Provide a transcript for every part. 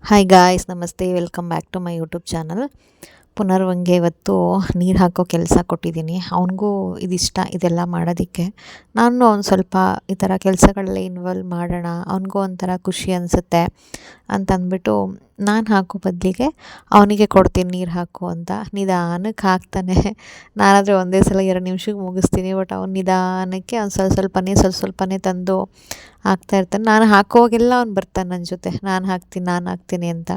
Hi guys, ನಮಸ್ತೆ. Welcome back to my YouTube channel. ಪುನರ್ವಂಗೆ ಇವತ್ತು ನೀರು ಹಾಕೋ ಕೆಲಸ ಕೊಟ್ಟಿದ್ದೀನಿ. ಅವನಿಗೂ ಇದಿಷ್ಟ ಇದೆಲ್ಲ ಮಾಡೋದಕ್ಕೆ. ನಾನು ಒಂದು ಸ್ವಲ್ಪ ಈ ಥರ ಕೆಲಸಗಳಲ್ಲಿ ಇನ್ವಾಲ್ವ್ ಮಾಡೋಣ, ಅವನಿಗೂ ಒಂಥರ ಖುಷಿ ಅನಿಸುತ್ತೆ ಅಂತಂದ್ಬಿಟ್ಟು ನಾನು ಹಾಕೋ ಬದಲಿಗೆ ಅವನಿಗೆ ಕೊಡ್ತೀನಿ ನೀರು ಹಾಕು ಅಂತ. ನಿಧಾನಕ್ಕೆ ಹಾಕ್ತಾನೆ. ನಾನಾದರೆ ಒಂದೇ ಸಲ 2 ನಿಮಿಷಕ್ಕೆ ಮುಗಿಸ್ತೀನಿ. ಬಟ್ ಅವ್ನು ನಿಧಾನಕ್ಕೆ ಅವ್ನು ಸ್ವಲ್ಪನೇ ತಂದು ಹಾಕ್ತಾಯಿರ್ತಾನೆ. ನಾನು ಹಾಕೋವಾಗೆಲ್ಲ ಅವ್ನು ಬರ್ತಾನೆ ನನ್ನ ಜೊತೆ, ನಾನು ಹಾಕ್ತೀನಿ ಅಂತ.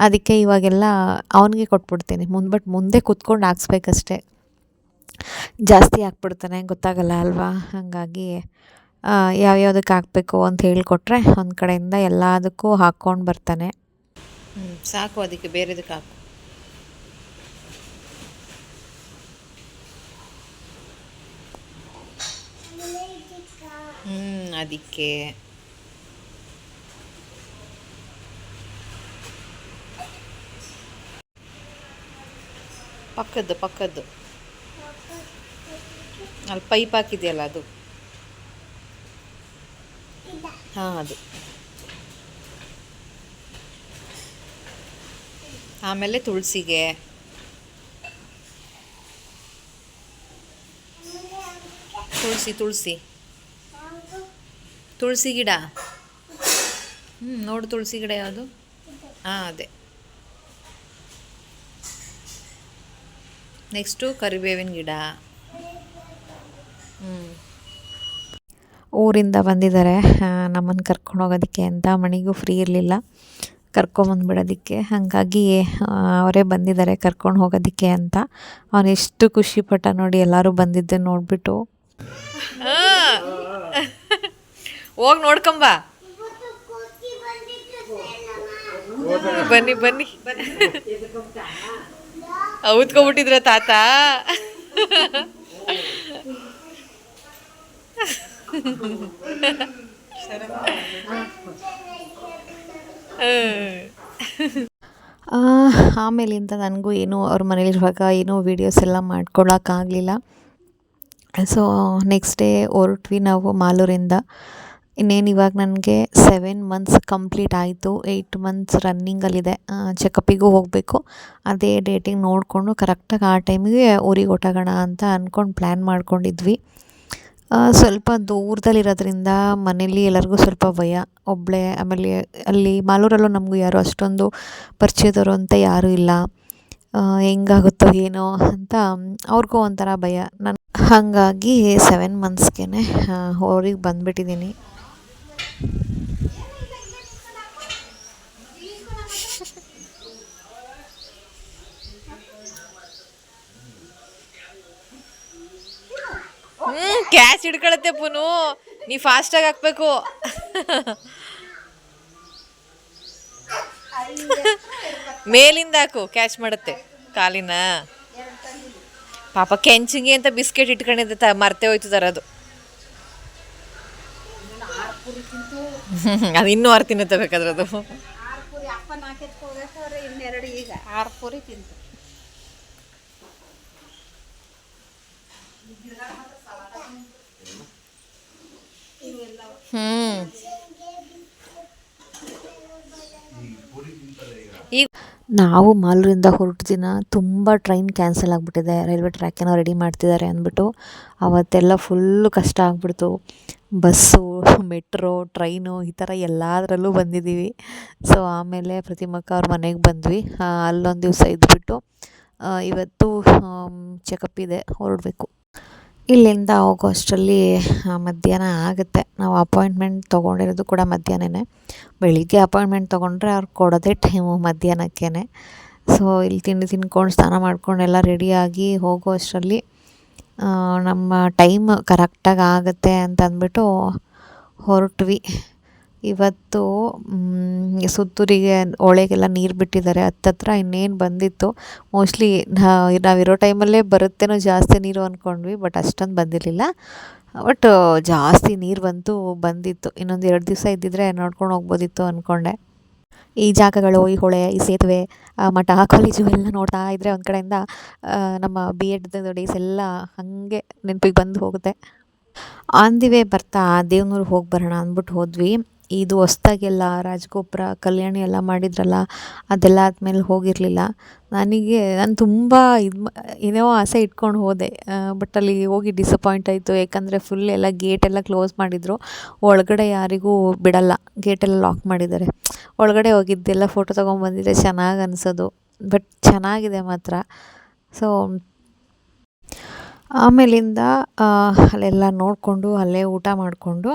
ಅದಕ್ಕೆ ಇವಾಗೆಲ್ಲ ಅವನಿಗೆ ಕೊಟ್ಬಿಡ್ತೀನಿ. ಮುಂದೆ ಕೂತ್ಕೊಂಡು ಹಾಕ್ಸ್ಬೇಕಷ್ಟೆ. ಜಾಸ್ತಿ ಹಾಕ್ಬಿಡ್ತಾನೆ, ಗೊತ್ತಾಗಲ್ಲ ಅಲ್ವಾ? ಹಾಗಾಗಿ ಯಾವ್ಯಾವುದಕ್ಕೆ ಹಾಕಬೇಕು ಅಂತ ಹೇಳಿಕೊಟ್ರೆ ಒಂದು ಕಡೆಯಿಂದ ಎಲ್ಲದಕ್ಕೂ ಹಾಕ್ಕೊಂಡು ಬರ್ತಾನೆ. ಸಾಕು, ಅದಕ್ಕೆ ಬೇರೆದಕ್ಕೆ ಹಾಕು. ಅದಕ್ಕೆ ಪಕ್ಕದ್ದು ಅಲ್ಲಿ ಪೈಪ್ ಹಾಕಿದೆಯಲ್ಲ ಅದು. ಹಾಂ, ಅದು. ಆಮೇಲೆ ತುಳಸಿಗೆ ತುಳಸಿ ಗಿಡ. ನೋಡು, ತುಳಸಿ ಗಿಡ ಯಾವುದು? ಹಾಂ, ಅದೇ. ನೆಕ್ಸ್ಟು ಕರಿಬೇವಿನ ಗಿಡ. ಊರಿಂದ ಬಂದಿದ್ದಾರೆ ನಮ್ಮನ್ನು ಕರ್ಕೊಂಡು ಹೋಗೋದಕ್ಕೆ ಅಂತ. ಮಣಿಗೂ ಫ್ರೀ ಇರಲಿಲ್ಲ ಕರ್ಕೊಂಬಂದುಬಿಡೋದಕ್ಕೆ. ಹಾಗಾಗಿ ಅವರೇ ಬಂದಿದ್ದಾರೆ ಕರ್ಕೊಂಡು ಹೋಗೋದಕ್ಕೆ ಅಂತ. ಅವನು ಎಷ್ಟು ಖುಷಿಪಟ್ಟ ನೋಡಿ, ಎಲ್ಲರೂ ಬಂದಿದ್ದೆ ನೋಡಿಬಿಟ್ಟು. ಹೋಗಿ ನೋಡ್ಕೊಂಬ. ಬನ್ನಿ ಔತ್ಕೊಬಿಟ್ಟಿದ್ರ ತಾತ. ಆಮೇಲಿಂದ ನನಗೂ ಏನೂ ಅವ್ರ ಮನೇಲಿರುವಾಗ ಏನೂ ವೀಡಿಯೋಸ್ ಎಲ್ಲ ಮಾಡ್ಕೊಳ್ಳೋಕ್ಕಾಗಲಿಲ್ಲ. ಸೊ ನೆಕ್ಸ್ಟ್ ಡೇ ಹೊರಟ್ವಿ ನಾವು ಮಾಲೂರಿಂದ. ಇನ್ನೇನು ಇವಾಗ ನನಗೆ 7 ಮಂತ್ಸ್ ಕಂಪ್ಲೀಟ್ ಆಯಿತು. 8 ಮಂತ್ಸ್ ರನ್ನಿಂಗಲ್ಲಿದೆ. ಚೆಕಪ್ಪಿಗೂ ಹೋಗಬೇಕು. ಅದೇ ಡೇಟಿಗೆ ನೋಡಿಕೊಂಡು ಕರೆಕ್ಟಾಗಿ ಆ ಟೈಮಿಗೆ ಊರಿಗೆ ಹೊರಟೋಗೋಣ ಅಂತ ಅಂದ್ಕೊಂಡು ಪ್ಲ್ಯಾನ್ ಮಾಡ್ಕೊಂಡಿದ್ವಿ. ಸ್ವಲ್ಪ ದೂರದಲ್ಲಿರೋದ್ರಿಂದ ಮನೇಲಿ ಎಲ್ಲರಿಗೂ ಸ್ವಲ್ಪ ಭಯ, ಒಬ್ಬಳೇ. ಆಮೇಲೆ ಅಲ್ಲಿ ಮಾಲೂರಲ್ಲೂ ನಮಗೂ ಯಾರು ಅಷ್ಟೊಂದು ಪರಿಚಯದವರು ಅಂತ ಯಾರೂ ಇಲ್ಲ. ಹೆಂಗಾಗುತ್ತೋ ಏನೋ ಅಂತ ಅವ್ರಿಗೂ ಒಂಥರ ಭಯ. ಹಾಗಾಗಿ 7 ಮಂತ್ಸ್ಗೆ ಊರಿಗೆ ಬಂದುಬಿಟ್ಟಿದ್ದೀನಿ. ಕ್ಯಾಚ್ ಹಿಡ್ಕೊಳತ್ತೆ ಪುನು, ನೀ ಫಾಸ್ಟಾಗಿ ಹಾಕ್ಬೇಕು. ಮೇಲಿಂದ ಹಾಕು, ಕ್ಯಾಚ್ ಮಾಡುತ್ತೆ ಕಾಲಿನ. ಪಾಪ ಕೆಂಚಿಗೆ ಅಂತ ಬಿಸ್ಕೆಟ್ ಇಟ್ಕೊಂಡಿದ್ದೆ, ಮರ್ತೆ ಹೋಯ್ತು ತರೋದು. ಅದು ಇನ್ನೂ 6 ತಿನ್ನುತ್ತೆ ಬೇಕಾದ್ರೆ ಅದು. ಈಗ ನಾವು ಮಾಲೂರಿಂದ ಹೊರಟ ದಿನ ತುಂಬ ಟ್ರೈನ್ ಕ್ಯಾನ್ಸಲ್ ಆಗಿಬಿಟ್ಟಿದೆ. ರೈಲ್ವೆ ಟ್ರ್ಯಾಕ್ ಏನೋ ರೆಡಿ ಮಾಡ್ತಿದ್ದಾರೆ ಅಂದ್ಬಿಟ್ಟು ಅವತ್ತೆಲ್ಲ ಫುಲ್ಲು ಕಷ್ಟ ಆಗಿಬಿಡ್ತು. ಬಸ್ಸು, ಮೆಟ್ರೋ, ಟ್ರೈನು ಈ ಥರ ಎಲ್ಲದರಲ್ಲೂ ಬಂದಿದ್ದೀವಿ. ಸೊ ಆಮೇಲೆ ಪ್ರತಿಮಕ್ಕ ಅವ್ರ ಮನೆಗೆ ಬಂದ್ವಿ. ಅಲ್ಲೊಂದು ದಿವಸ ಇದ್ಬಿಟ್ಟು ಇವತ್ತು ಚೆಕಪ್ ಇದೆ, ಹೊರಡಬೇಕು. ಇಲ್ಲಿಂದ ಹೋಗೋ ಅಷ್ಟರಲ್ಲಿ ಮಧ್ಯಾಹ್ನ ಆಗುತ್ತೆ. ನಾವು ಅಪಾಯಿಂಟ್ಮೆಂಟ್ ತೊಗೊಂಡಿರೋದು ಕೂಡ ಮಧ್ಯಾಹ್ನನೇ. ಬೆಳಿಗ್ಗೆ ಅಪಾಯಿಂಟ್ಮೆಂಟ್ ತೊಗೊಂಡ್ರೆ ಅವ್ರು ಕೊಡೋದೇ ಟೈಮು ಮಧ್ಯಾಹ್ನಕ್ಕೇ. ಸೊ ಇಲ್ಲಿ ತಿಂಡಿ ತಿನ್ಕೊಂಡು ಸ್ನಾನ ಮಾಡ್ಕೊಂಡು ಎಲ್ಲ ರೆಡಿಯಾಗಿ ಹೋಗೋ ಅಷ್ಟರಲ್ಲಿ ನಮ್ಮ ಟೈಮ್ ಕರೆಕ್ಟಾಗಿ ಆಗುತ್ತೆ ಅಂತ ಅಂದ್ಬಿಟ್ಟು ಹೊರಟ್ವಿ. ಇವತ್ತು ಸುತ್ತೂರಿಗೆ ಹೊಳೆಗೆಲ್ಲ ನೀರು ಬಿಟ್ಟಿದ್ದಾರೆ. ಹತ್ತತ್ರ ಇನ್ನೇನು ಬಂದಿತ್ತು. ಮೋಸ್ಟ್ಲಿ ನಾವಿರೋ ಟೈಮಲ್ಲೇ ಬರುತ್ತೇನೋ ಜಾಸ್ತಿ ನೀರು ಅಂದ್ಕೊಂಡ್ವಿ. ಬಟ್ ಅಷ್ಟೊಂದು ಬಂದಿರಲಿಲ್ಲ. ಬಟ್ ಜಾಸ್ತಿ ನೀರು ಬಂದಿತ್ತು. ಇನ್ನೊಂದು 2 ದಿವಸ ಇದ್ದಿದ್ರೆ ನೋಡ್ಕೊಂಡು ಹೋಗ್ಬೋದಿತ್ತು ಅಂದ್ಕೊಂಡೆ. ಈ ಜಾಗಗಳು, ಈ ಹೊಳೆ, ಈ ಸೇತುವೆ, ಮಠ, ಕಾಲೇಜು ಎಲ್ಲ ನೋಡ್ತಾ ಇದ್ದರೆ ಒಂದು ಕಡೆಯಿಂದ ನಮ್ಮ BEd ಡೇಸ್ ಎಲ್ಲ ಹಾಗೆ ನೆನಪಿಗೆ ಬಂದು ಹೋಗುತ್ತೆ. ಆನ್ ದಿ ವೇ ಬರ್ತಾ ದೇವನೂರಿಗೆ ಹೋಗಿ ಬರೋಣ ಅಂದ್ಬಿಟ್ಟು ಹೋದ್ವಿ. ಇದು ಹೊಸ್ದಾಗೆಲ್ಲ ರಾಜಗೋಪುರ ಕಲ್ಯಾಣಿ ಎಲ್ಲ ಮಾಡಿದ್ರಲ್ಲ, ಅದೆಲ್ಲ ಆದಮೇಲೆ ಹೋಗಿರಲಿಲ್ಲ. ನಾನು ತುಂಬ ಏನೋ ಆಸೆ ಇಟ್ಕೊಂಡು ಹೋದೆ, ಬಟ್ ಅಲ್ಲಿ ಹೋಗಿ ಡಿಸಪಾಯಿಂಟ್ ಆಯಿತು. ಯಾಕಂದರೆ ಫುಲ್ ಎಲ್ಲ ಗೇಟೆಲ್ಲ ಕ್ಲೋಸ್ ಮಾಡಿದರು, ಒಳಗಡೆ ಯಾರಿಗೂ ಬಿಡಲ್ಲ, ಗೇಟೆಲ್ಲ ಲಾಕ್ ಮಾಡಿದ್ದಾರೆ. ಒಳಗಡೆ ಹೋಗಿದ್ದೆಲ್ಲ ಫೋಟೋ ತೊಗೊಂಬಂದಿದ್ದೆ, ಚೆನ್ನಾಗಿ ಅನಿಸೋದು, ಬಟ್ ಚೆನ್ನಾಗಿದೆ ಮಾತ್ರ. ಸೊ ಆಮೇಲಿಂದ ಅಲ್ಲೆಲ್ಲ ನೋಡಿಕೊಂಡು ಅಲ್ಲೇ ಊಟ ಮಾಡಿಕೊಂಡು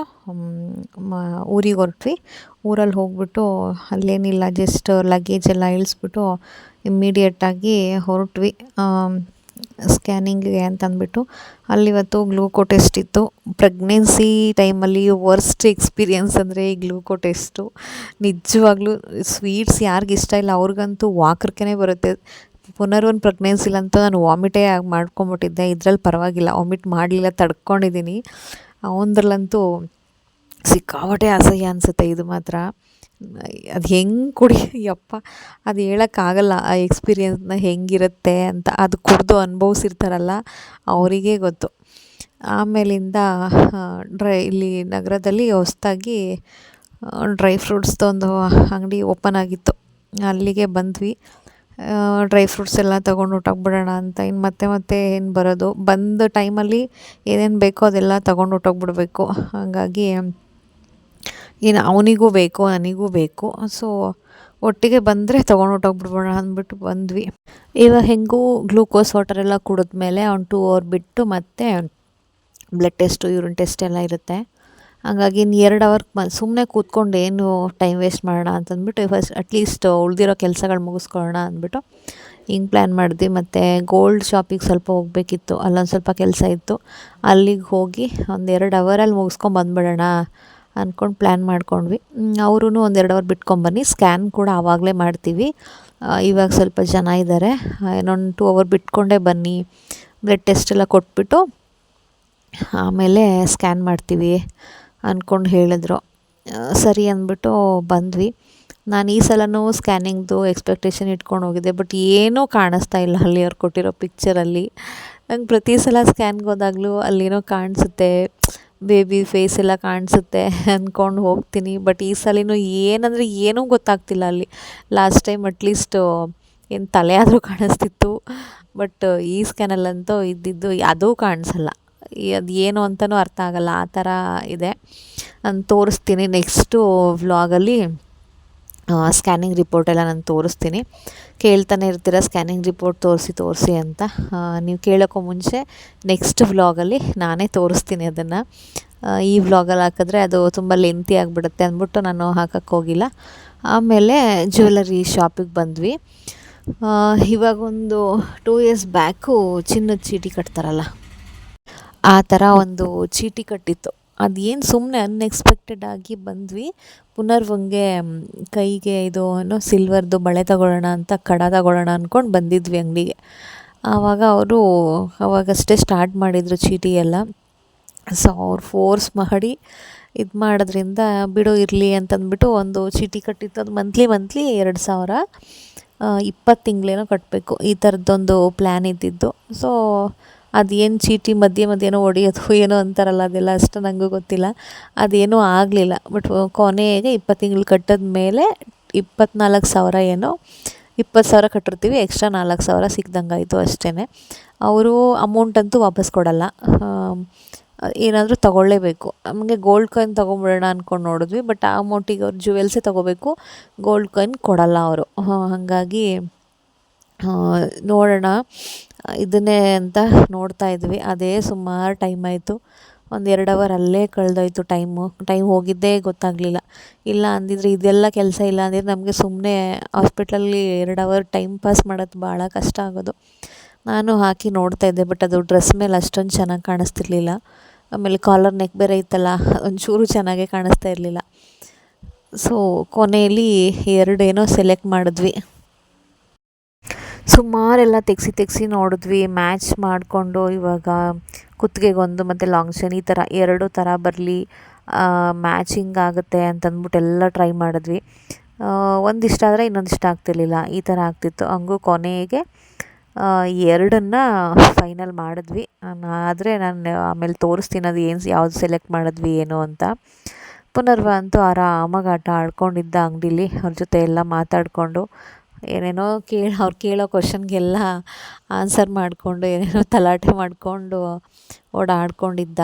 ಊರಿಗೆ ಹೊರಟ್ವಿ. ಊರಲ್ಲಿ ಹೋಗ್ಬಿಟ್ಟು ಅಲ್ಲೇನಿಲ್ಲ, ಜಸ್ಟ್ ಲಗೇಜ್ ಎಲ್ಲ ಇಳಿಸ್ಬಿಟ್ಟು ಇಮ್ಮಿಡಿಯೇಟಾಗಿ ಹೊರಟ್ವಿ ಸ್ಕ್ಯಾನಿಂಗಿಗೆ ಅಂತಂದ್ಬಿಟ್ಟು. ಅಲ್ಲಿವತ್ತು ಗ್ಲೂಕೋ ಟೆಸ್ಟ್ ಇತ್ತು. ಪ್ರೆಗ್ನೆನ್ಸಿ ಟೈಮಲ್ಲಿ ವರ್ಸ್ಟ್ ಎಕ್ಸ್ಪೀರಿಯನ್ಸ್ ಅಂದರೆ ಈ ಗ್ಲೂಕೋ ಟೆಸ್ಟು. ನಿಜವಾಗ್ಲೂ ಸ್ವೀಟ್ಸ್ ಯಾರಿಗಿಷ್ಟ ಇಲ್ಲ ಅವ್ರಿಗಂತೂ ವಾಕರಿಕೆನೇ ಬರುತ್ತೆ. ಪುನರ್ವನ್ ಪ್ರೆಗ್ನೆನ್ಸಿಲಂತೂ ನಾನು ವಾಮಿಟೇ ಮಾಡ್ಕೊಂಬಿಟ್ಟಿದ್ದೆ. ಇದ್ರಲ್ಲಿ ಪರವಾಗಿಲ್ಲ, ವಾಮಿಟ್ ಮಾಡಲಿಲ್ಲ, ತಡ್ಕೊಂಡಿದ್ದೀನಿ. ಅವನದ್ರಲ್ಲಂತೂ ಸಿಕ್ಕಾಪಟ್ಟೆ ಅಸಹ್ಯ ಅನಿಸುತ್ತೆ ಇದು ಮಾತ್ರ. ಅದು ಹೆಂಗೆ ಯಪ್ಪ, ಅದು ಹೇಳೋಕ್ಕಾಗಲ್ಲ ಆ ಎಕ್ಸ್ಪೀರಿಯನ್ಸ್ನ ಹೆಂಗಿರುತ್ತೆ ಅಂತ. ಅದು ಕುಡಿದು ಅನುಭವಿಸಿರ್ತಾರಲ್ಲ ಅವರಿಗೇ ಗೊತ್ತು. ಆಮೇಲಿಂದ ಇಲ್ಲಿ ನಗರದಲ್ಲಿ ಹೊಸ್ದಾಗಿ ಡ್ರೈ ಫ್ರೂಟ್ಸ್ದು ಒಂದು ಅಂಗಡಿ ಓಪನ್ ಆಗಿತ್ತು, ಅಲ್ಲಿಗೆ ಬಂದ್ವಿ. ಡ್ರೈ ಫ್ರೂಟ್ಸ್ ಎಲ್ಲ ತೊಗೊಂಡು ಹೊಟ್ಟೋಗ್ಬಿಡೋಣ ಅಂತ. ಇನ್ನು ಮತ್ತೆ ಏನು ಬರೋದು, ಬಂದ ಟೈಮಲ್ಲಿ ಏನೇನು ಬೇಕೋ ಅದೆಲ್ಲ ತೊಗೊಂಡು ಹೊಟ್ಟೋಗ್ಬಿಡ್ಬೇಕು. ಹಾಗಾಗಿ ಏನು ಅವನಿಗೂ ಬೇಕು ನನಗೂ ಬೇಕು, ಸೊ ಒಟ್ಟಿಗೆ ಬಂದರೆ ತೊಗೊಂಡು ಹೊಟ್ಟೋಗ್ಬಿಡ್ಬೋಣ ಅಂದ್ಬಿಟ್ಟು ಬಂದ್ವಿ. ಇವಾಗ ಹೆಂಗೂ ಗ್ಲೂಕೋಸ್ ವಾಟರ್ ಎಲ್ಲ ಕುಡಿದ್ಮೇಲೆ ಒಂದು 2 ಅವರ್ ಬಿಟ್ಟು ಮತ್ತೆ ಬ್ಲಡ್ ಟೆಸ್ಟು, ಯೂರಿನ್ ಟೆಸ್ಟ್ ಎಲ್ಲ ಇರುತ್ತೆ. ಹಾಗಾಗಿ ಇನ್ನು 2 ಅವರ್ ಸುಮ್ಮನೆ ಕೂತ್ಕೊಂಡು ಏನು ಟೈಮ್ ವೇಸ್ಟ್ ಮಾಡೋಣ ಅಂತಂದ್ಬಿಟ್ಟು ಫಸ್ಟ್ ಅಟ್ಲೀಸ್ಟ್ ಉಳಿದಿರೋ ಕೆಲಸಗಳು ಮುಗಿಸ್ಕೊಳ್ಳೋಣ ಅಂದ್ಬಿಟ್ಟು ಹಿಂಗೆ ಪ್ಲ್ಯಾನ್ ಮಾಡಿದ್ವಿ. ಮತ್ತು ಗೋಲ್ಡ್ ಶಾಪಿಗೆ ಸ್ವಲ್ಪ ಹೋಗಬೇಕಿತ್ತು, ಅಲ್ಲೊಂದು ಸ್ವಲ್ಪ ಕೆಲಸ ಇತ್ತು. ಅಲ್ಲಿಗೆ ಹೋಗಿ ಒಂದು 2 ಅವರಲ್ಲಿ ಮುಗಿಸ್ಕೊಂಬಂದ್ಬಿಡೋಣ ಅಂದ್ಕೊಂಡು ಪ್ಲ್ಯಾನ್ ಮಾಡ್ಕೊಂಡ್ವಿ. ಅವರೂ ಒಂದು 2 ಅವರ್ ಬಿಟ್ಕೊಂಬನ್ನಿ, ಸ್ಕ್ಯಾನ್ ಕೂಡ ಆವಾಗಲೇ ಮಾಡ್ತೀವಿ, ಇವಾಗ ಸ್ವಲ್ಪ ಜನ ಇದ್ದಾರೆ, ಇನ್ನೊಂದು 2 ಅವರ್ ಬಿಟ್ಕೊಂಡೇ ಬನ್ನಿ, ಬ್ಲಡ್ ಟೆಸ್ಟ್ ಎಲ್ಲ ಕೊಟ್ಬಿಟ್ಟು ಆಮೇಲೆ ಸ್ಕ್ಯಾನ್ ಮಾಡ್ತೀವಿ ಅಂದ್ಕೊಂಡು ಹೇಳಿದ್ರು. ಸರಿ ಅಂದ್ಬಿಟ್ಟು ಬಂದ್ವಿ. ನಾನು ಈ ಸಲವೂ ಸ್ಕ್ಯಾನಿಂಗ್ದು ಎಕ್ಸ್ಪೆಕ್ಟೇಷನ್ ಇಟ್ಕೊಂಡು ಹೋಗಿದ್ದೆ, ಬಟ್ ಏನೂ ಕಾಣಿಸ್ತಾ ಇಲ್ಲ ಅಲ್ಲಿ ಅವ್ರು ಕೊಟ್ಟಿರೋ ಪಿಕ್ಚರಲ್ಲಿ. ನಂಗೆ ಪ್ರತಿ ಸಲ ಸ್ಕ್ಯಾನ್ಗೆ ಹೋದಾಗಲೂ ಅಲ್ಲೇನೋ ಕಾಣಿಸುತ್ತೆ, ಬೇಬಿ ಫೇಸ್ ಎಲ್ಲ ಕಾಣಿಸುತ್ತೆ ಅಂದ್ಕೊಂಡು ಹೋಗ್ತೀನಿ. ಬಟ್ ಈ ಸಲಿನೂ ಏನಂದರೆ ಏನೂ ಗೊತ್ತಾಗ್ತಿಲ್ಲ ಅಲ್ಲಿ. ಲಾಸ್ಟ್ ಟೈಮ್ ಅಟ್ಲೀಸ್ಟು ಏನು ತಲೆ ಆದರೂ ಕಾಣಿಸ್ತಿತ್ತು, ಬಟ್ ಈ ಸ್ಕ್ಯಾನಲ್ಲಂತೂ ಇದ್ದಿದ್ದು ಅದೂ ಕಾಣಿಸಲ್ಲ. ಅದು ಏನು ಅಂತಲೂ ಅರ್ಥ ಆಗೋಲ್ಲ, ಆ ಥರ ಇದೆ. ನಾನು ತೋರಿಸ್ತೀನಿ ನೆಕ್ಸ್ಟು ವ್ಲಾಗಲ್ಲಿ. ಸ್ಕ್ಯಾನಿಂಗ್ ರಿಪೋರ್ಟೆಲ್ಲ ನಾನು ತೋರಿಸ್ತೀನಿ. ಕೇಳ್ತಾನೆ ಇರ್ತೀರ ಸ್ಕ್ಯಾನಿಂಗ್ ರಿಪೋರ್ಟ್ ತೋರಿಸಿ ಅಂತ. ನೀವು ಕೇಳೋಕ್ಕೂ ಮುಂಚೆ ನೆಕ್ಸ್ಟ್ ವ್ಲಾಗಲ್ಲಿ ನಾನೇ ತೋರಿಸ್ತೀನಿ ಅದನ್ನು. ಈ ವ್ಲಾಗಲ್ಲಿ ಹಾಕಿದ್ರೆ ಅದು ತುಂಬ ಲೆಂತಿ ಆಗಿಬಿಡುತ್ತೆ ಅಂದ್ಬಿಟ್ಟು ನಾನು ಹಾಕೋಕ್ಕೆ ಹೋಗಿಲ್ಲ. ಆಮೇಲೆ ಜ್ಯುವೆಲರಿ ಶಾಪಿಗೆ ಬಂದ್ವಿ. ಇವಾಗೊಂದು 2 ಇಯರ್ಸ್ ಬ್ಯಾಕು ಚಿನ್ನದ ಚೀಟಿ ಕಟ್ತಾರಲ್ಲ, ಆ ಥರ ಒಂದು ಚೀಟಿ ಕಟ್ಟಿತ್ತು. ಅದೇನು ಸುಮ್ಮನೆ ಅನ್ಎಕ್ಸ್ಪೆಕ್ಟೆಡ್ ಆಗಿ ಬಂದ್ವಿ. ಪುನರ್ವಂಗೆ ಕೈಗೆ ಇದು ಏನೋ ಸಿಲ್ವರ್ದು ಬಳೆ ತಗೊಳ್ಳೋಣ ಅಂತ, ಕಡ ತಗೊಳ್ಳೋಣ ಅಂದ್ಕೊಂಡು ಬಂದಿದ್ವಿ ಅಂಗಡಿಗೆ. ಆವಾಗ ಅವರು ಅವಾಗಷ್ಟೇ ಸ್ಟಾರ್ಟ್ ಮಾಡಿದರು ಚೀಟಿ ಎಲ್ಲ. ಸೊ ಅವ್ರು ಫೋರ್ಸ್ ಮಾಡಿ ಇದು ಮಾಡೋದ್ರಿಂದ ಬಿಡು ಇರಲಿ ಅಂತಂದ್ಬಿಟ್ಟು ಒಂದು ಚೀಟಿ ಕಟ್ಟಿತ್ತು. ಅದು ಮಂತ್ಲಿ 2,000, 20 ತಿಂಗಳೇನೋ ಕಟ್ಟಬೇಕು, ಈ ಥರದ್ದೊಂದು ಪ್ಲ್ಯಾನ್ ಇದ್ದಿದ್ದು. ಸೊ ಅದೇನು ಚೀಟಿ ಮಧ್ಯೇನೋ ಹೊಡಿಯೋದು ಏನೋ ಅಂತಾರಲ್ಲ, ಅದೆಲ್ಲ ಅಷ್ಟು ನನಗೂ ಗೊತ್ತಿಲ್ಲ. ಅದೇನೂ ಆಗಲಿಲ್ಲ. ಬಟ್ ಕೊನೆಗೆ 20 ತಿಂಗಳು ಕಟ್ಟಿದ ಮೇಲೆ 24,000 ಏನೋ, 20,000 ಕಟ್ಟಿರ್ತೀವಿ, ಎಕ್ಸ್ಟ್ರಾ 4,000 ಸಿಕ್ದಂಗಾಯಿತು ಅಷ್ಟೇ. ಅವರು ಅಮೌಂಟಂತೂ ವಾಪಸ್ ಕೊಡಲ್ಲ, ಏನಾದರೂ ತೊಗೊಳ್ಳೇಬೇಕು. ನಮಗೆ ಗೋಲ್ಡ್ ಕಾಯಿನ್ ತೊಗೊಂಬಿಡೋಣ ಅಂದ್ಕೊಂಡು ನೋಡಿದ್ವಿ, ಬಟ್ ಆ ಅಮೌಂಟಿಗೆ ಅವ್ರು ಜ್ಯುವೆಲ್ಸೇ ತೊಗೋಬೇಕು, ಗೋಲ್ಡ್ ಕಾಯಿನ್ ಕೊಡಲ್ಲ ಅವರು. ಹಾಗಾಗಿ ನೋಡೋಣ ಇದನ್ನೇ ಅಂತ ನೋಡ್ತಾ ಇದ್ವಿ. ಅದೇ ಸುಮಾರು ಟೈಮ್ ಆಯಿತು, ಒಂದು 2 ಅವರ್ ಅಲ್ಲೇ ಕಳೆದೋಯ್ತು. ಟೈಮ್ ಹೋಗಿದ್ದೇ ಗೊತ್ತಾಗಲಿಲ್ಲ. ಇಲ್ಲ ಅಂದಿದ್ರೆ ಇದೆಲ್ಲ ಕೆಲಸ ಇಲ್ಲ ಅಂದಿದ್ರೆ ನಮಗೆ ಸುಮ್ಮನೆ ಹಾಸ್ಪಿಟ್ಲಲ್ಲಿ 2 ಅವರ್ ಟೈಮ್ ಪಾಸ್ ಮಾಡೋದು ಭಾಳ ಕಷ್ಟ ಆಗೋದು. ನಾನು ಹಾಕಿ ನೋಡ್ತಾ ಇದ್ದೆ, ಬಟ್ ಅದು ಡ್ರೆಸ್ ಮೇಲೆ ಅಷ್ಟೊಂದು ಚೆನ್ನಾಗಿ ಕಾಣಿಸ್ತಿರ್ಲಿಲ್ಲ. ಆಮೇಲೆ ಕಾಲರ್ ನೆಕ್ ಬೇರೆ ಇತ್ತಲ್ಲ, ಒಂಚೂರು ಚೆನ್ನಾಗೇ ಕಾಣಿಸ್ತಾ ಇರಲಿಲ್ಲ. ಸೊ ಕೊನೆಯಲ್ಲಿ 2 ಏನೋ ಸೆಲೆಕ್ಟ್ ಮಾಡಿದ್ವಿ. ಸುಮಾರೆಲ್ಲ ತೆಗ್ಸಿ ನೋಡಿದ್ವಿ, ಮ್ಯಾಚ್ ಮಾಡಿಕೊಂಡು ಇವಾಗ ಕುತ್ತಿಗೆಗೊಂದು ಮತ್ತು ಲಾಂಗ್ ಚೈನ್ ಈ ಥರ 2 ಥರ ಬರಲಿ, ಮ್ಯಾಚಿಂಗ್ ಆಗುತ್ತೆ ಅಂತಂದ್ಬಿಟ್ಟು ಎಲ್ಲ ಟ್ರೈ ಮಾಡಿದ್ವಿ. ಒಂದು ಇಷ್ಟ ಆದರೆ ಇನ್ನೊಂದು ಇಷ್ಟ ಆಗ್ತಿರ್ಲಿಲ್ಲ, ಈ ಥರ ಆಗ್ತಿತ್ತು. ಹಂಗೂ ಕೊನೆಗೆ 2ನ್ನ ಫೈನಲ್ ಮಾಡಿದ್ವಿ. ಆದರೆ ನಾನು ಆಮೇಲೆ ತೋರಿಸ್ತೀನಿ ಅದು ಯಾವ್ದು ಸೆಲೆಕ್ಟ್ ಮಾಡಿದ್ವಿ ಏನು ಅಂತ. ಪುನರ್ವ ಅಂತೂ ಆರಾಮಾಗಿ ಆಟ ಆಡ್ಕೊಂಡಿದ್ದ ಅಂಗಡೀಲಿ ಅವ್ರ ಜೊತೆ ಎಲ್ಲ ಮಾತಾಡಿಕೊಂಡು ಏನೇನೋ ಅವ್ರು ಕೇಳೋ ಕ್ವಶನ್ಗೆಲ್ಲ ಆನ್ಸರ್ ಮಾಡಿಕೊಂಡು ಏನೇನೋ ತಲಾಟೆ ಮಾಡಿಕೊಂಡು ಓಡಾಡ್ಕೊಂಡಿದ್ದ.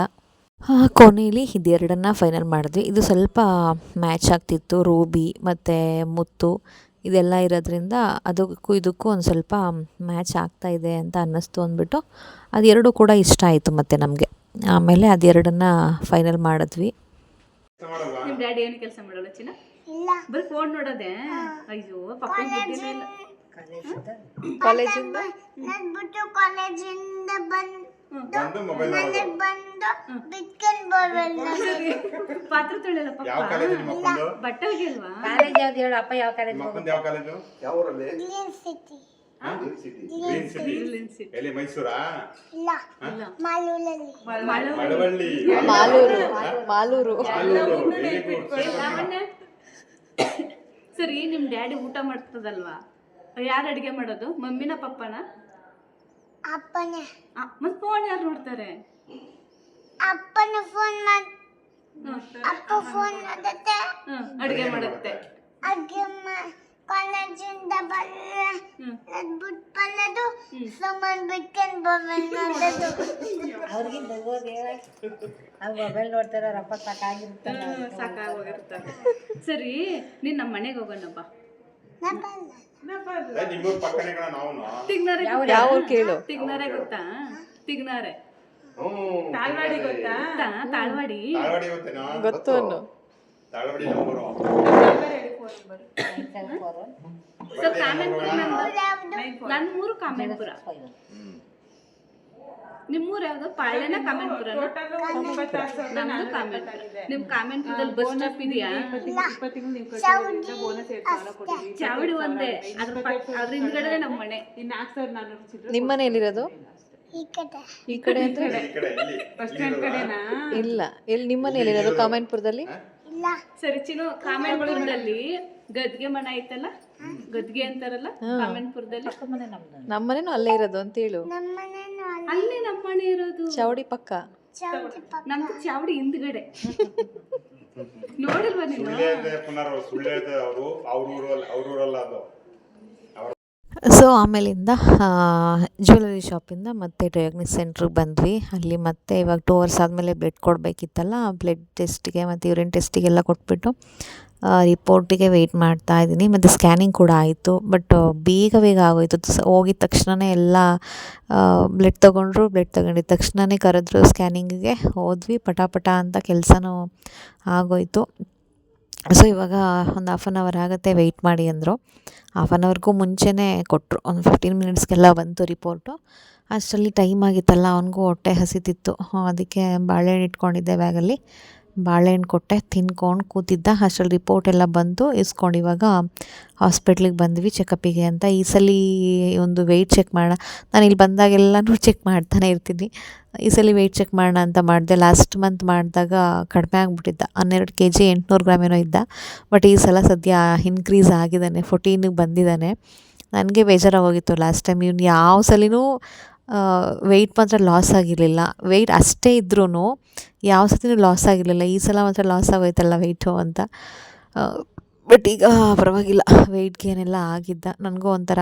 ಕೊನೆಯಲ್ಲಿ ಇದೆರಡನ್ನು ಫೈನಲ್ ಮಾಡಿದ್ವಿ. ಇದು ಸ್ವಲ್ಪ ಮ್ಯಾಚ್ ಆಗ್ತಿತ್ತು, ರೂಬಿ ಮತ್ತು ಮುತ್ತು ಇದೆಲ್ಲ ಇರೋದ್ರಿಂದ ಅದಕ್ಕೂ ಇದಕ್ಕೂ ಒಂದು ಸ್ವಲ್ಪ ಮ್ಯಾಚ್ ಆಗ್ತಾಯಿದೆ ಅಂತ ಅನ್ನಿಸ್ತು ಅಂದ್ಬಿಟ್ಟು ಅದೆರಡು ಕೂಡ ಇಷ್ಟ ಆಯಿತು ಮತ್ತು ನಮಗೆ. ಆಮೇಲೆ ಅದೆರಡನ್ನು ಫೈನಲ್ ಮಾಡಿದ್ವಿ. ನಿಮ್ಮ ಡ್ಯಾಡಿ ಏನು ಕೆಲಸ ಮಾಡೋಲ್ಲ ಚಿನ್ನ? ಇಲ್ಲ, ಬರೀ ಫೋನ್ ನೋಡೋದೆ. ಅಯ್ಯೋ ಪಾಪ ಕಾಲೇಜಿಂದ ಕಾಲೇಜಿಂದ ಬಂದು ಮೊಬೈಲ್ ಪಾತ್ರ ತೊಳೆಯಲ್ಲ ಪಾಪ. ಯಾವ ಕಾಲೇಜ್ ಮಕ್ಕಳು? ಬಟ್ಟಲ್ಗೆ ಅಲ್ವಾ? ಕಾಲೇಜ್ ಯಾವ್ದು ಹೇಳು ಅಪ್ಪ? ಯಾವ ಕಾಲೇಜ್? ಮಕ್ಕಂದು ಯಾವ ಕಾಲೇಜು? ಯಾವ ಊರಲ್ಲಿ? Green city. ಗ್ರೀನ್ ಸಿಟಿ ಎಲ್ಲಿ? ಮೈಸೂರಾ? ಇಲ್ಲ, ಮಾಲೂರಲ್ಲಿ. ಮಳವಳ್ಳಿ. ಮಾಲೂರು. ಸರಿ, ನಿಮ್ಮ ಡ್ಯಾಡಿ ಊಟ ಮಾಡ್ತದಲ್ವಾ? ಯಾರು ಅಡುಗೆ ಮಾಡೋದು? ಮಮ್ಮಿನ ಪಪ್ಪನ? ಅಪ್ಪನೇ. ಮತ್ತೆ ಫೋನ್ ಯಾರು ನೋಡ್ತಾರೆ? ಅಪ್ಪನ ಫೋನ್ ಅಪ್ಪ ಫೋನ್ ನೋಡುತ್ತೆ, ಅಡುಗೆ ಮಾಡುತ್ತೆ. ಕಾಲೇಜಿಂದ ಬರೋದು ಸಾಮಾನು ಬಿಟ್ಕೊಂಡು ಮೊಬೈಲ್ ನೋಡ್ತಾರೆ. ರಪ್ಪ ಸಾಕಾಗೋಗಿರ್ತಾರೆ. ಸರಿ, ನೀನು ನಮ್ಮ ಮನೆಗೆ ಹೋಗೋಣಪ್ಪ. ಯಾವ ಕೇಳು? ತಿಗ್ನಾರೆ ಗೊತ್ತಾ? ತಿಗ್ನಾರೆ ತಾಳ್ವಾಡಿ ಗೊತ್ತಾ? ತಾಳ್ವಾಡಿ ಗೊತ್ತು. ನನ್ನ ಮೂರು ಕಾಮೆಂಟ್ಪುರ. ನಿಮ್ಮೂರು ಯಾವ್ದು? ಪಾಳ್ಯನ ಕಾಮೆಂಟ್ಪುರ? ನಮ್ದು ಕಾಮೆಂಟ್ಪುರ. ನಿಮ್ ಕಾಮೆಂಟ್ಪುರದಲ್ಲಿ ಬಸ್ ಸ್ಟಾಪ್ ಇದೆಯಾ? ಚಾವಡಿ ಒಂದೇ, ಅದ್ರ ಹಿಂದ್ಗಡೆ ನಮ್ಮ ಮನೆ. ನಿಮ್ಮ ಮನೆ ಎಲ್ಲಿರೋದು? ಈ ಕಡೆ ಅಂದ್ರೆ ಬಸ್ ಸ್ಟ್ಯಾಂಡ್ ಕಡೆನಾ? ಇಲ್ಲ, ಎಲ್ಲಿ ನಿಮ್ಮ ಮನೆ ಎಲ್ಲಿರೋದು? ಕಾಮೆಂಟ್ಪುರದಲ್ಲಿ. ಸರಿ ಚಿನ್ನು, ಕಾಮೆಂಟ್ಪುರದಲ್ಲಿ ಗದ್ಗೆ ಮನೆ ಐತಲ್ಲ, ಗದ್ಗೆ ಅಂತಾರಲ್ಲ ಕಾಮೆಂಟ್ಪುರದಲ್ಲಿ. ನಮ್ಮ ಮನೇನು ಅಲ್ಲೇ ಇರೋದು ಅಂತ ಹೇಳು. ಅಲ್ಲೇ ನಮ್ಮ ಮನೆ ಇರೋದು, ಚಾವಡಿ ಪಕ್ಕ. ನಮ್ದು ಚಾವಡಿ ಹಿಂದ್ಗಡೆ. ನೋಡಿಲ್ವಾ ನೀನು? ಸೊ ಆಮೇಲಿಂದ ಜ್ಯುವೆಲರಿ ಶಾಪಿಂದ ಮತ್ತೆ ಡಯಾಗ್ನಿಸ್ ಸೆಂಟ್ರಿಗೆ ಬಂದ್ವಿ. ಅಲ್ಲಿ ಮತ್ತೆ ಇವಾಗ 2 ಅವರ್ಸ್ ಆದಮೇಲೆ ಬ್ಲಡ್ ಕೊಡಬೇಕಿತ್ತಲ್ಲ, ಬ್ಲಡ್ ಟೆಸ್ಟಿಗೆ ಮತ್ತು ಯೂರಿನ್ ಟೆಸ್ಟಿಗೆಲ್ಲ ಕೊಟ್ಬಿಟ್ಟು ರಿಪೋರ್ಟಿಗೆ ವೆಯ್ಟ್ ಮಾಡ್ತಾ ಇದ್ದೀನಿ. ಮತ್ತು ಸ್ಕ್ಯಾನಿಂಗ್ ಕೂಡ ಆಯಿತು, ಬಟ್ ಬೇಗ ಆಗೋಯಿತು. ಹೋಗಿದ ತಕ್ಷಣವೇ ಎಲ್ಲ ಬ್ಲಡ್ ತೊಗೊಂಡ್ರು. ಬ್ಲಡ್ ತೊಗೊಂಡಿದ್ದ ತಕ್ಷಣವೇ ಕರೆದ್ರು ಸ್ಕ್ಯಾನಿಂಗಿಗೆ. ಹೋದ್ವಿ, ಪಟ ಅಂತ ಕೆಲಸನೂ ಆಗೋಯಿತು. ಸೊ ಇವಾಗ ಒಂದು 1/2 ಅವರ್ ಆಗುತ್ತೆ, ವೆಯ್ಟ್ ಮಾಡಿ ಅಂದರು. 1/2 ಅವರ್ಗೂ ಮುಂಚೆನೇ ಕೊಟ್ಟರು. ಒಂದು 15 ಮಿನಿಟ್ಸ್ಗೆಲ್ಲ ಬಂತು ರಿಪೋರ್ಟು. ಅಷ್ಟರಲ್ಲಿ ಟೈಮ್ ಆಗಿತ್ತಲ್ಲ, ಅವನಿಗೂ ಹೊಟ್ಟೆ ಹಸಿತಿತ್ತು. ಅದಕ್ಕೆ ಬಾಳೆಹಣ್ಣು ಇಟ್ಕೊಂಡಿದ್ದೆ ಬ್ಯಾಗಲ್ಲಿ. ಬಾಳೆಹಣ್ಣು ಕೊಟ್ಟೆ, ತಿನ್ಕೊಂಡು ಕೂತಿದ್ದ. ಅಷ್ಟರಲ್ಲಿ ರಿಪೋರ್ಟ್ ಎಲ್ಲ ಬಂತು, ಇಸ್ಕೊಂಡು ಇವಾಗ ಹಾಸ್ಪಿಟ್ಲಿಗೆ ಬಂದ್ವಿ ಚೆಕಪ್ಪಿಗೆ ಅಂತ. ಈ ಸಲ ಒಂದು ವೆಯ್ಟ್ ಚೆಕ್ ಮಾಡೋಣ. ನಾನು ಇಲ್ಲಿ ಬಂದಾಗೆಲ್ಲನೂ ಚೆಕ್ ಮಾಡ್ತಾನೆ ಇರ್ತೀನಿ. ಈ ಸಲ ವೆಯ್ಟ್ ಚೆಕ್ ಮಾಡೋಣ ಅಂತ ಮಾಡಿದೆ. ಲಾಸ್ಟ್ ಮಂತ್ ಮಾಡಿದಾಗ ಕಡಿಮೆ ಆಗಿಬಿಟ್ಟಿದ್ದ, 12 kg 800 ಗ್ರಾಮ್ ಏನೋ ಇದ್ದ. ಬಟ್ ಈ ಸಲ ಸದ್ಯ ಇನ್ಕ್ರೀಸ್ ಆಗಿದ್ದಾನೆ, 14ಗೆ ಬಂದಿದ್ದಾನೆ. ನನಗೆ ಬೇಜಾರಾಗೋಗಿತ್ತು ಲಾಸ್ಟ್ ಟೈಮ್. ಇವ್ನು ಯಾವ ಸಲಿನೂ ವೆಯ್ಟ್ ಮಾತ್ರ ಲಾಸ್ ಆಗಿರಲಿಲ್ಲ. ವೆಯ್ಟ್ ಅಷ್ಟೇ ಇದ್ರೂ ಯಾವ ಸತಿನೂ ಲಾಸ್ ಆಗಿರಲಿಲ್ಲ. ಈ ಸಲ ಮಾತ್ರ ಲಾಸ್ ಆಗೋಯ್ತಲ್ಲ ವೆಯ್ಟು ಅಂತ. ಬಟ್ ಈಗ ಪರವಾಗಿಲ್ಲ, ವೆಯ್ಟ್ ಗೇನ್ ಎಲ್ಲ ಆಗಿದ್ದ. ನನಗೂ ಒಂಥರ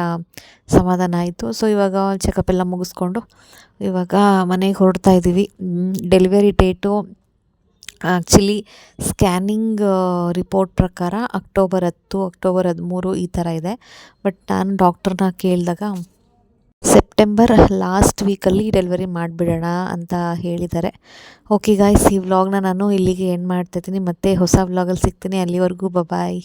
ಸಮಾಧಾನ ಆಯಿತು. ಸೊ ಇವಾಗ ಚೆಕಪ್ ಎಲ್ಲ ಮುಗಿಸ್ಕೊಂಡು ಇವಾಗ ಮನೆಗೆ ಹೊರಡ್ತಾ ಇದ್ದೀವಿ. Delivery date actually scanning report ಪ್ರಕಾರ ಅಕ್ಟೋಬರ್ 10, ಅಕ್ಟೋಬರ್ 13 ಈ ಥರ ಇದೆ. ಬಟ್ ನಾನು ಡಾಕ್ಟ್ರನ್ನ ಕೇಳಿದಾಗ ಸೆಪ್ಟೆಂಬರ್ ಲಾಸ್ಟ್ ವೀಕಲ್ಲಿ ಡೆಲಿವರಿ ಮಾಡಿಬಿಡೋಣ ಅಂತ ಹೇಳಿದ್ದಾರೆ. ಓಕೆ ಗಾಯ್ಸ್, ಈ ವ್ಲಾಗ್ನ ನಾನು ಇಲ್ಲಿಗೆ ಎಂಡ್ ಮಾಡ್ತಾಯಿದ್ದೀನಿ. ಮತ್ತೆ ಹೊಸ ವ್ಲಾಗಲ್ಲಿ ಸಿಗ್ತೀನಿ. ಅಲ್ಲಿವರೆಗೂ ಬಾಯ್.